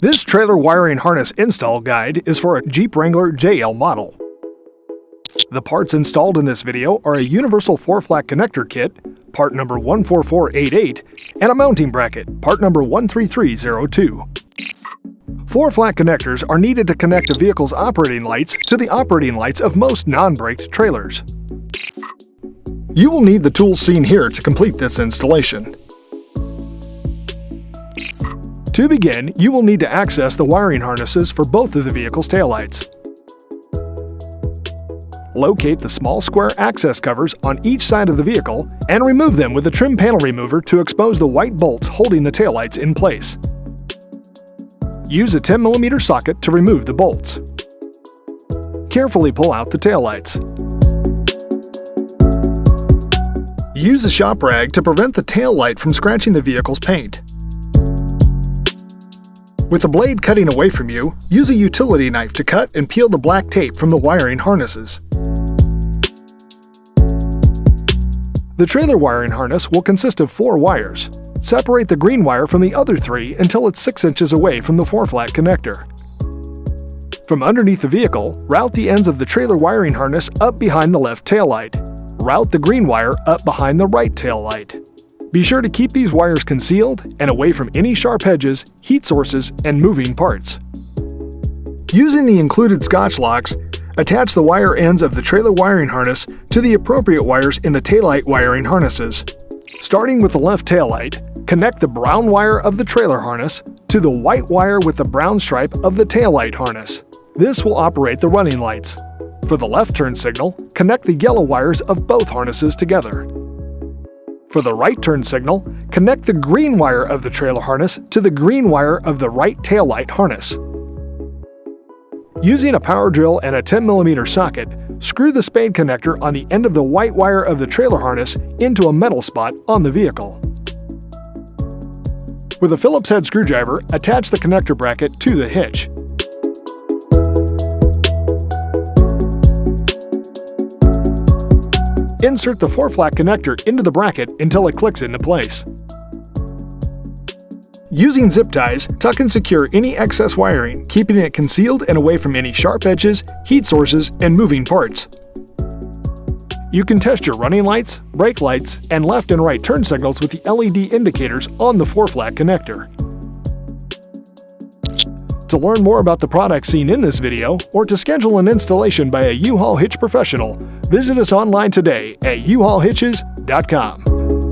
This trailer wiring harness install guide is for a Jeep Wrangler JL model. The parts installed in this video are a universal 4-flat connector kit, part number 14488, and a mounting bracket, part number 13302. 4 flat connectors are needed to connect the vehicle's operating lights to the operating lights of most non-braked trailers. You will need the tools seen here to complete this installation. To begin, you will need to access the wiring harnesses for both of the vehicle's taillights. Locate the small square access covers on each side of the vehicle and remove them with a trim panel remover to expose the white bolts holding the taillights in place. Use a 10mm socket to remove the bolts. Carefully pull out the taillights. Use a shop rag to prevent the tail light from scratching the vehicle's paint. With the blade cutting away from you, use a utility knife to cut and peel the black tape from the wiring harnesses. The trailer wiring harness will consist of 4 wires. Separate the green wire from the other 3 until it's 6 inches away from the 4-flat connector. From underneath the vehicle, route the ends of the trailer wiring harness up behind the left taillight. Route the green wire up behind the right taillight. Be sure to keep these wires concealed and away from any sharp edges, heat sources, and moving parts. Using the included Scotch locks, attach the wire ends of the trailer wiring harness to the appropriate wires in the taillight wiring harnesses. Starting with the left taillight, connect the brown wire of the trailer harness to the white wire with the brown stripe of the taillight harness. This will operate the running lights. For the left turn signal, connect the yellow wires of both harnesses together. For the right turn signal, connect the green wire of the trailer harness to the green wire of the right taillight harness. Using a power drill and a 10mm socket, screw the spade connector on the end of the white wire of the trailer harness into a metal spot on the vehicle. With a Phillips head screwdriver, attach the connector bracket to the hitch. Insert the 4-flat connector into the bracket until it clicks into place. Using zip ties, tuck and secure any excess wiring, keeping it concealed and away from any sharp edges, heat sources, and moving parts. You can test your running lights, brake lights, and left and right turn signals with the LED indicators on the 4-flat connector. To learn more about the products seen in this video, or to schedule an installation by a U-Haul hitch professional, visit us online today at uhaulhitches.com.